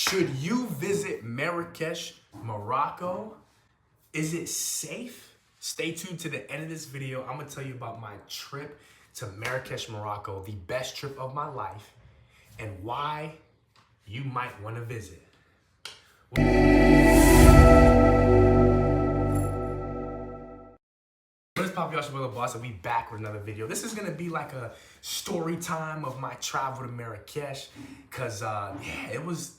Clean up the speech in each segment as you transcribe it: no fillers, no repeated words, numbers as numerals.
Should you visit Marrakesh, Morocco? Is it safe? Stay tuned to the end of this video. I'm gonna tell you about my trip to Marrakesh, Morocco, the best trip of my life, and why you might want to visit. What is poppin', y'all? It's your boy Boss, and we back with another video. This is gonna be like a story time of my travel to Marrakesh, cause yeah, it was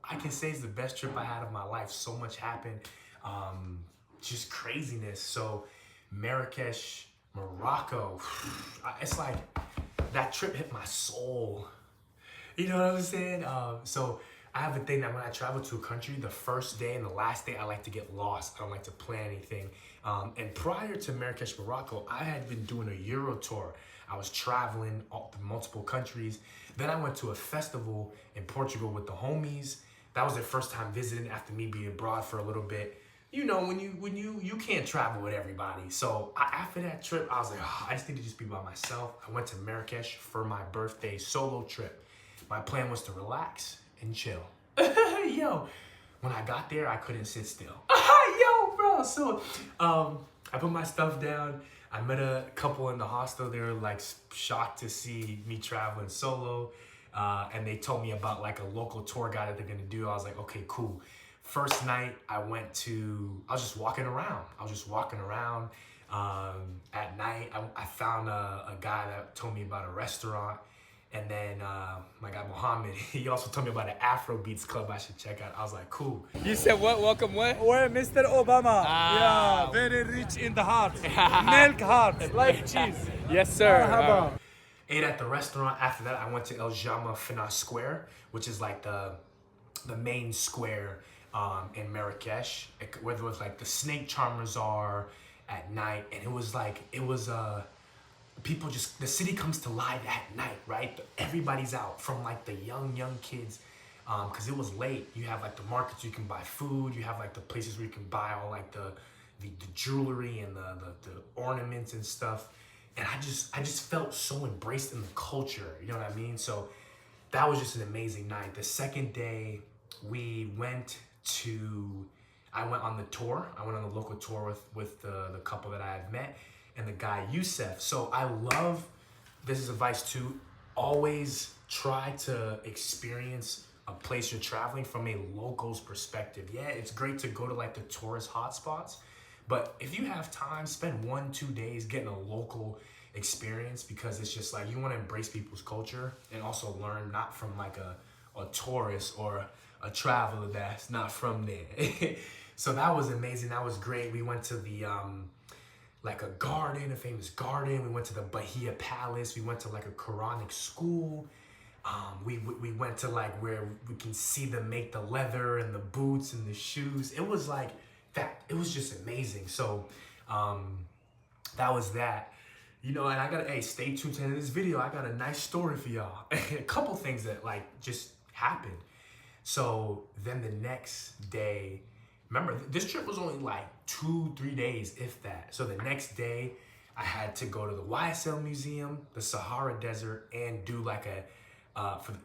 I can say it's the best trip I had of my life. So much happened, just craziness. So Marrakesh, Morocco, it's like that trip hit my soul. You know what I'm saying? So I have a thing that when I travel to a country, the first day and the last day, I like to get lost. I don't like to plan anything. And prior to Marrakesh, Morocco, I had been doing a Euro tour. I was traveling to multiple countries. Then I went to a festival in Portugal with the homies. That was their first time visiting after me being abroad for a little bit. You know, when you can't travel with everybody. So after that trip, I was like, oh, I just need to just be by myself. I went to Marrakesh for my birthday solo trip. My plan was to relax and chill. Yo, when I got there, I couldn't sit still. Yo, bro. So I put my stuff down. I met a couple in the hostel. They were like shocked to see me traveling solo. And they told me about like a local tour guide that they're gonna do. I was like, okay, cool. First night I was just walking around. At night, I found a guy that told me about a restaurant. And then my guy Mohammed, he also told me about an Afro Beats club I should check out. I was like, cool. You said what? Welcome what? Well, Mr. Obama. Yeah, very rich in the heart. Milk heart, like cheese. Yes, sir. Ate at the restaurant. After that, I went to El Jama Fna Square, which is like the main square in Marrakesh, where there was like the snake charmers are at night. And it was people the city comes to life at night, right? Everybody's out, from like the young kids, because it was late. You have like the markets where you can buy food. You have like the places where you can buy all like the jewelry and the ornaments and stuff. And I just felt so embraced in the culture, you know what I mean? So that was just an amazing night. The second day, I went on the tour. I went on the local tour with the couple that I had met and the guy Youssef. So this is advice too, always try to experience a place you're traveling from a local's perspective. Yeah, it's great to go to like the tourist hotspots, but if you have time, spend 1-2 days getting a local experience, because it's just like you want to embrace people's culture and also learn not from like a tourist or a traveler that's not from there. So that was amazing. That was great. We went to the like a famous garden. We went to the Bahia Palace. We went to like a Quranic school. We went to like where we can see them make the leather and the boots and the shoes. It was like that. It was just amazing. So that was that. You know, and stay tuned to the end of this video. I got a nice story for y'all. A couple things that like just happened. So then the next day, remember, this trip was only like 2-3 days, if that. So the next day, I had to go to the YSL Museum, the Sahara Desert, and do like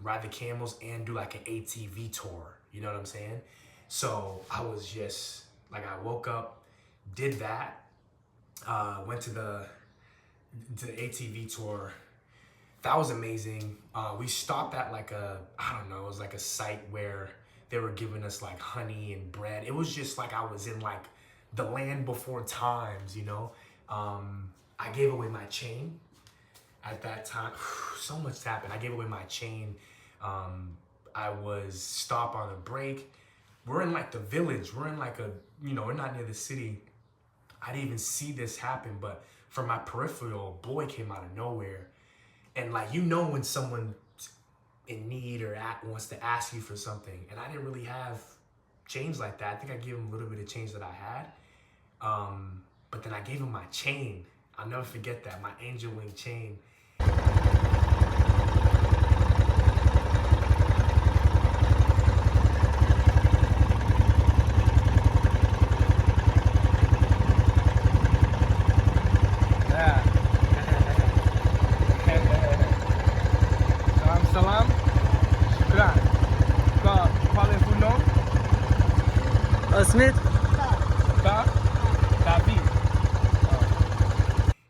ride the camels and do like an ATV tour. You know what I'm saying? So I was just like, I woke up, did that, went to the ATV tour. That was amazing. We stopped at like it was like a site where they were giving us like honey and bread. It was just like I was in like the land before times, you know? I gave away my chain at that time. So much happened. I gave away my chain. I was stopped on a break. We're in like the village. We're in like we're not near the city. I didn't even see this happen, but from my peripheral, a boy came out of nowhere. And like, you know when someone in need or wants to ask you for something, and I didn't really have change like that. I think I gave him a little bit of change that I had, but then I gave him my chain. I'll never forget that, my angel wing chain. Smith.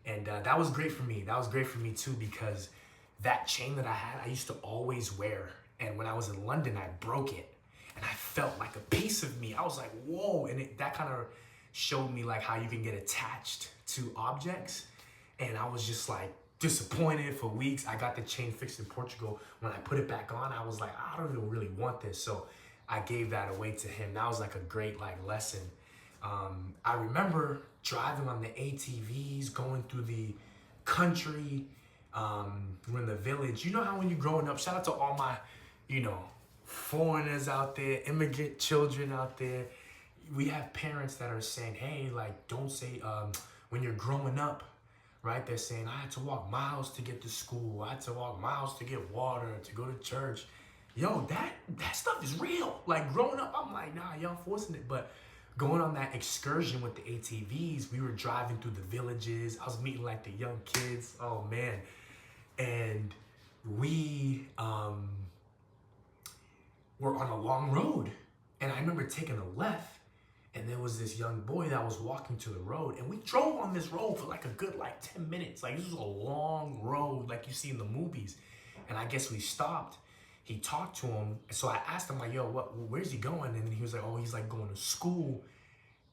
And that was great for me. That was great for me too, because that chain that I had, I used to always wear. And when I was in London, I broke it. And I felt like a piece of me. I was like, whoa. And that kind of showed me like how you can get attached to objects. And I was just like disappointed for weeks. I got the chain fixed in Portugal. When I put it back on, I was like, I don't even really want this. So I gave that away to him. That was like a great like lesson. I remember driving on the ATVs, going through the country. We're in the village. You know how when you're growing up, shout out to all my, foreigners out there, immigrant children out there. We have parents that are saying, hey, like, don't say, when you're growing up, right? They're saying, I had to walk miles to get to school. I had to walk miles to get water, to go to church. Yo, that stuff is real. Like, growing up, I'm like, nah, y'all forcing it. But going on that excursion with the ATVs, we were driving through the villages. I was meeting, like, the young kids. Oh, man. And we were on a long road. And I remember taking a left. And there was this young boy that was walking to the road, and we drove on this road for like a good 10 minutes. Like, this was a long road like you see in the movies. And I guess we stopped. He talked to him. So I asked him like, yo, where's he going? And he was like, oh, he's like going to school.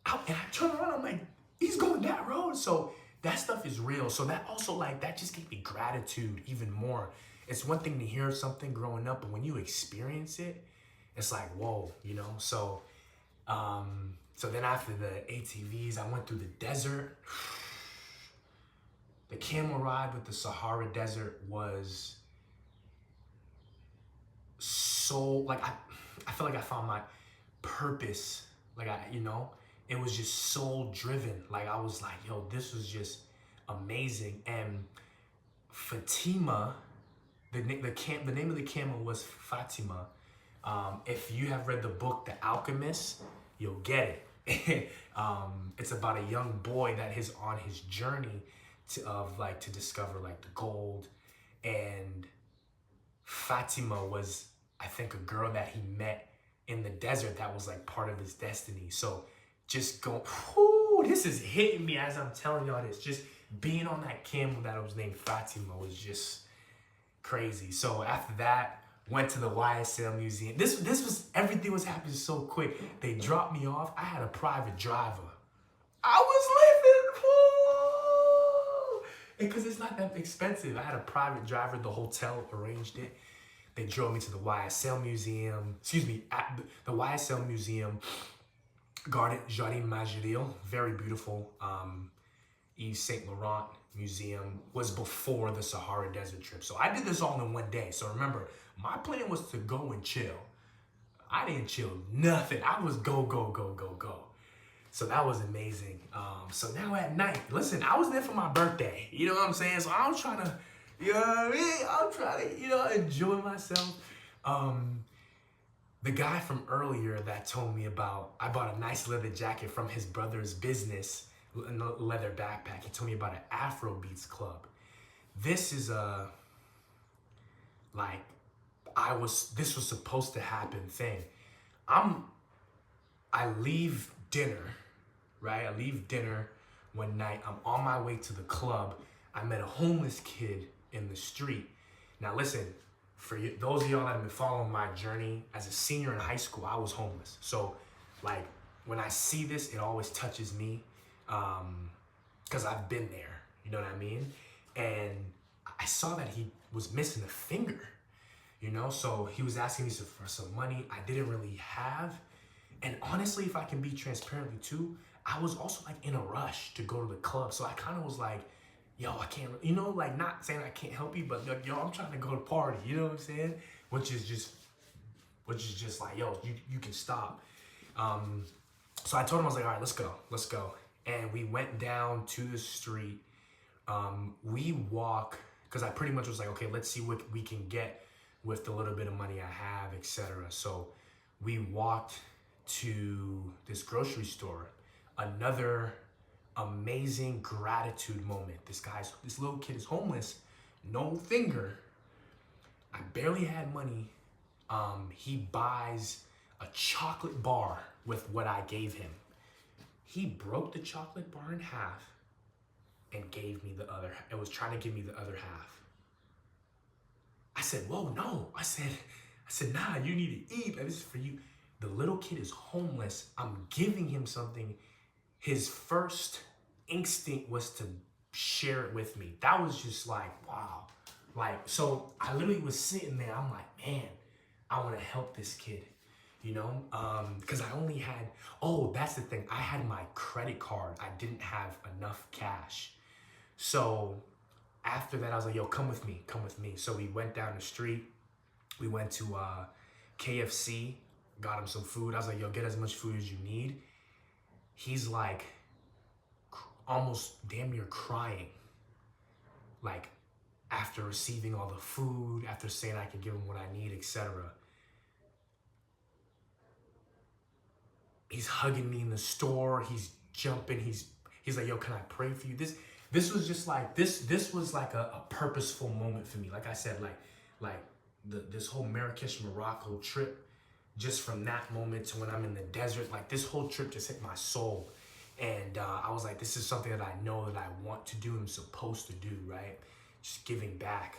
And I turned around, I'm like, he's going that road. So that stuff is real. So that also like, that just gave me gratitude even more. It's one thing to hear something growing up, but when you experience it, it's like, whoa, So, so then after the ATVs, I went through the desert. The camel ride with the Sahara Desert was so, like, I feel like I found my purpose. Like, it was just soul driven. Like, I was like, yo, this was just amazing. And Fatima, the name of the camel was Fatima. If you have read the book, The Alchemist, you'll get it. It's about a young boy that is on his journey to discover like the gold. And Fatima was, I think, a girl that he met in the desert that was like part of his destiny. So just go, this is hitting me as I'm telling y'all this. Just being on that camel that was named Fatima was just crazy. So after that, went to the YSL museum. This was, everything was happening so quick. They dropped me off. I had a private driver. I was living, because it's not that expensive. I had a private driver. The hotel arranged it. They drove me to the YSL museum. At the YSL museum, Jardin Majorelle, very beautiful. Yves Saint Laurent museum was before the Sahara Desert trip. So I did this all in one day. So remember, my plan was to go and chill. I didn't chill nothing. I was go, go, go, go, go. So that was amazing. So now at night, listen, I was there for my birthday. You know what I'm saying? So I was trying to, I'm trying to, enjoy myself. The guy from earlier that told me about, I bought a nice leather jacket from his brother's business, a leather backpack. He told me about an Afrobeats club. This is this was supposed to happen thing. I leave dinner, right? I leave dinner one night. I'm on my way to the club. I met a homeless kid in the street. Now listen, for you, those of y'all that have been following my journey, as a senior in high school, I was homeless. So like, when I see this, it always touches me, because I've been there, you know what I mean? And I saw that he was missing a finger. So he was asking me for some money I didn't really have. And honestly, if I can be transparent with you too, I was also like in a rush to go to the club. So I kind of was like, yo, I can't, like, not saying I can't help you, but like, yo, I'm trying to go to party, you know what I'm saying? Which is just like, yo, you can stop. So I told him, I was like, all right, let's go. And we went down to the street. We walk, because I pretty much was like, okay, let's see what we can get with the little bit of money I have, etc. So we walked to this grocery store. Another amazing gratitude moment. This little kid is homeless, no finger. I barely had money. He buys a chocolate bar with what I gave him. He broke the chocolate bar in half and gave me the other. It was trying to give me the other half. I said, whoa, no. I said, nah, you need to eat. Like, this is for you. The little kid is homeless. I'm giving him something. His first instinct was to share it with me. That was just like, wow. Like, so I literally was sitting there. I'm like, man, I want to help this kid, you know? Because I only had, oh, that's the thing. I had my credit card. I didn't have enough cash. So after that, I was like, yo, come with me, come with me. So we went down the street. We went to KFC, got him some food. I was like, yo, get as much food as you need. He's like almost damn near crying. Like after receiving all the food, after saying I can give him what I need, etc. He's hugging me in the store. He's jumping. He's like, yo, can I pray for you? This was just like, this was like a purposeful moment for me. Like I said, like this whole Marrakesh, Morocco trip, just from that moment to when I'm in the desert, like this whole trip just hit my soul. And I was like, this is something that I know that I want to do, I'm supposed to do, right? Just giving back.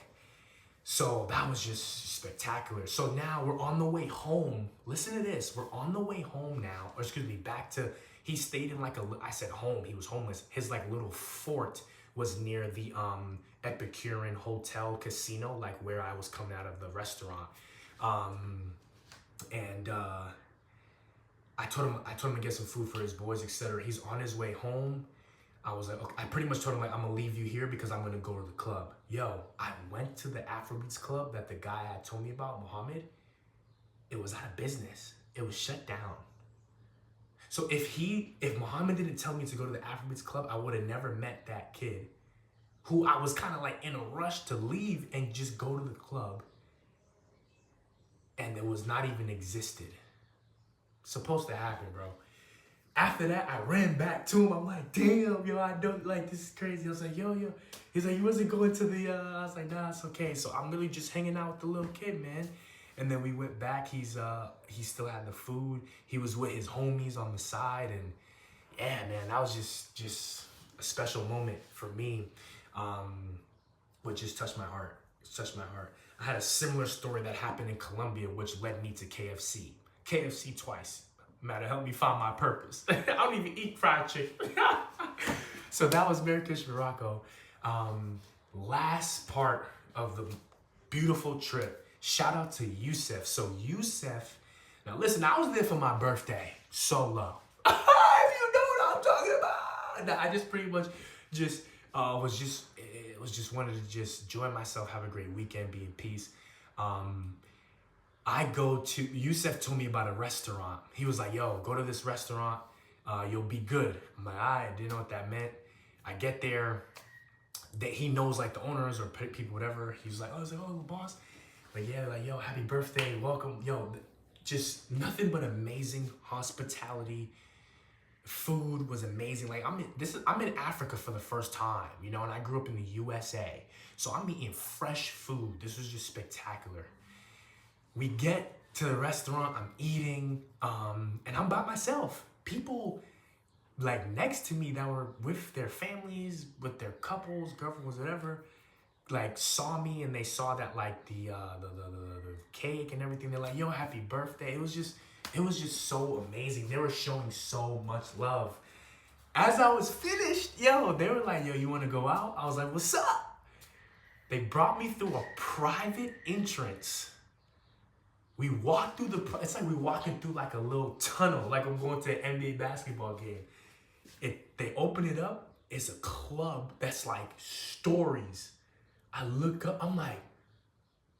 So that was just spectacular. So now we're on the way home. Listen to this. We're on the way home now, or excuse me, back to, he stayed in like I said home, he was homeless. His like little fort was near the Epicurean Hotel Casino, like where I was coming out of the restaurant. I told him to get some food for his boys, etc. He's on his way home. I was like, okay, I pretty much told him like, I'm gonna leave you here because I'm gonna go to the club. Yo, I went to the Afrobeats club that the guy had told me about, Mohammed. It was out of business. It was shut down. So if Mohammed didn't tell me to go to the Afrobeats club, I would have never met that kid who I was kind of like in a rush to leave and just go to the club. And it was not even existed. Supposed to happen, bro. After that, I ran back to him. I'm like, damn, yo, I don't, like, this is crazy. I was like, yo. He's like, you wasn't going to the, I was like, nah, it's okay. So I'm really just hanging out with the little kid, man. And then we went back. He still had the food. He was with his homies on the side. And yeah, man, that was just a special moment for me. What just touched my heart. It touched my heart. I had a similar story that happened in Colombia, which led me to KFC. KFC twice. Matter, help me find my purpose. I don't even eat fried chicken. So that was Marrakesh, Morocco. Last part of the beautiful trip. Shout out to Youssef. So Youssef, now listen, I was there for my birthday, solo. If you know what I'm talking about. I just pretty much was just wanted to just enjoy myself, have a great weekend, be in peace. Youssef told me about a restaurant. He was like, yo, go to this restaurant. You'll be good. I'm like, I didn't know what that meant. I get there. He knows like the owners or people, whatever. He was like, oh, the boss. Like, yeah, like, yo, happy birthday. Welcome. Yo, just nothing but amazing hospitality. Food was amazing. Like I'm in Africa for the first time, you know, and I grew up in the USA. So I'm eating fresh food. This was just spectacular. We get to the restaurant, I'm eating, and I'm by myself. People like next to me that were with their families, with their couples, girlfriends, whatever, like saw me and they saw that like the cake and everything. They're like, yo, happy birthday. It was just so amazing. They were showing so much love. As I was finished, yo, they were like, yo, you want to go out? I was like, what's up? They brought me through a private entrance. We walked through it's like we walking through like a little tunnel, like I'm going to an NBA basketball game. They open it up, it's a club that's like stories. I look up, I'm like,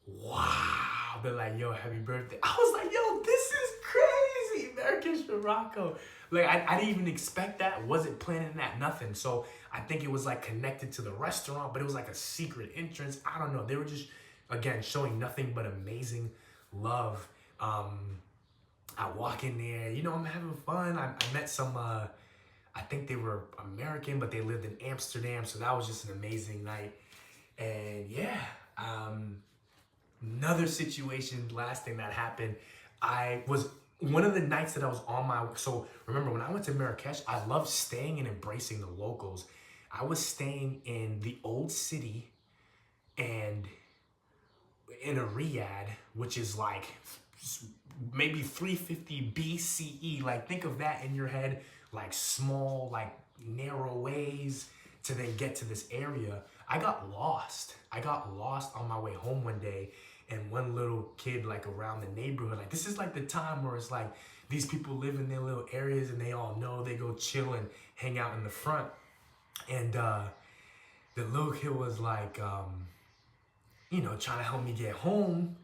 wow. They're like, yo, happy birthday. I was like, yo, this is crazy. Marrakesh, Morocco. Like, I didn't even expect that. Wasn't planning that, nothing. So I think it was like connected to the restaurant, but it was like a secret entrance. I don't know. They were just, again, showing nothing but amazing love. I walk in there, you know, I'm having fun. I met some, I think they were American, but they lived in Amsterdam. So that was just an amazing night. And yeah, another situation, last thing that happened, one of the nights that I was on my, so remember when I went to Marrakesh, I loved staying and embracing the locals. I was staying in the old city and in a riad, which is like maybe 350 BCE. Like think of that in your head, like small, like narrow ways to then get to this area. I got lost. I got lost on my way home one day, and one little kid like around the neighborhood, like this is like the time where it's like these people live in their little areas and they all know, they go chill and hang out in the front. And the little kid was like, you know, trying to help me get home.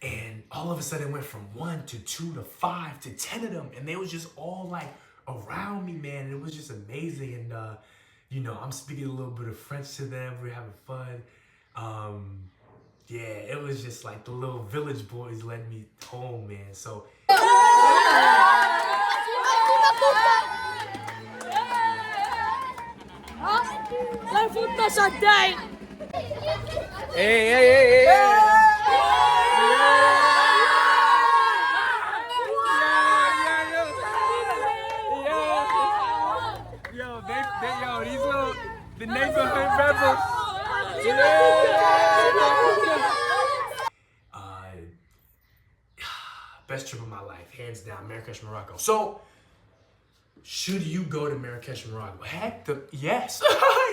And all of a sudden it went from 1 to 2 to 5 to 10 of them. And they was just all like around me, man. And it was just amazing. And, you know, I'm speaking a little bit of French to them. We're having fun. Yeah, it was just like the little village boys led me home, man. So. La foto sa day. Hey. Yo, these little, the neighborhood rebels. Best trip of my life, hands down, Marrakesh, Morocco. So, should you go to Marrakesh, Morocco? Heck, yes.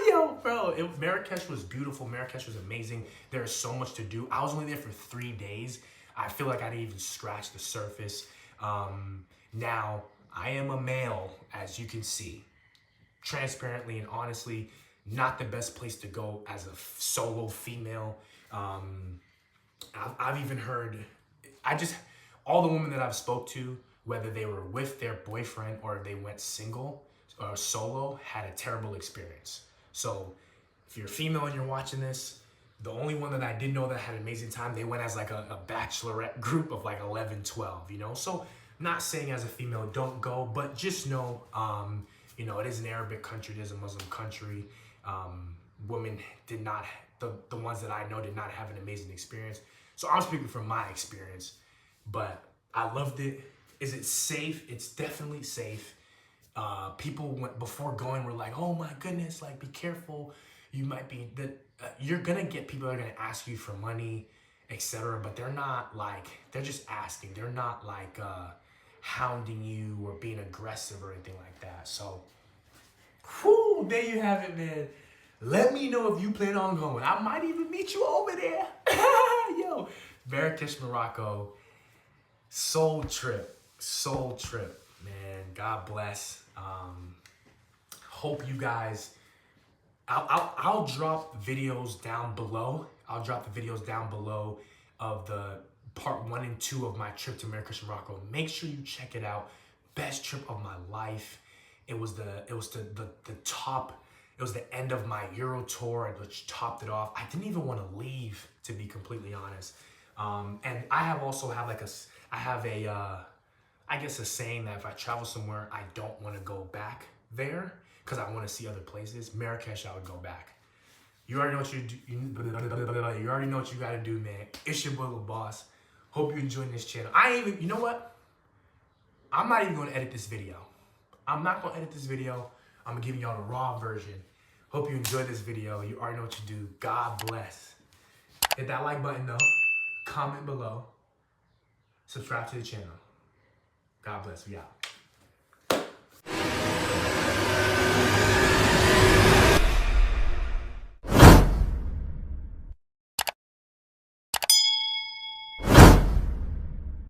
Yo, bro, Marrakesh was beautiful. Marrakesh was amazing. There's so much to do. I was only there for 3 days. I feel like I didn't even scratch the surface. Now, I am a male, as you can see. Transparently and honestly, not the best place to go as a solo female. I've even heard, all the women that I've spoke to, whether they were with their boyfriend or they went single or solo, had a terrible experience. So if you're a female and you're watching this, the only one that I did know that had an amazing time, they went as like a bachelorette group of like 11, 12, you know? So not saying as a female, don't go, but just know, you know, it is an Arabic country, it is a Muslim country. Women did not, the ones that I know did not have an amazing experience. So I'm speaking from my experience, but I loved it. Is it safe? It's definitely safe. People went before going were like, oh my goodness, like be careful. You might be, you're gonna get people that are gonna ask you for money, etc. But they're not like, they're just asking. They're not like hounding you or being aggressive or anything like that. So, whew, there you have it, man. Let me know if you plan on going. I might even meet you over there. Yo, Marrakesh, Morocco. Soul trip, man. God bless. Hope you guys. I'll drop videos down below. I'll drop the videos down below of the part 1 and 2 of my trip to Marrakesh, Morocco. Make sure you check it out. Best trip of my life. It was the top. It was the end of my Euro tour, which topped it off. I didn't even want to leave, to be completely honest. And I have I guess a saying that if I travel somewhere, I don't want to go back there because I want to see other places. Marrakesh, I would go back. You already know what you already know what you gotta do, man. It's your boy Lil Boss. Hope you're enjoying this channel. You know what? I'm not even gonna edit this video. I'm not gonna edit this video. I'm giving y'all the raw version. Hope you enjoyed this video. You already know what you do. God bless. Hit that like button though. Comment below. Subscribe to the channel. God bless. We out.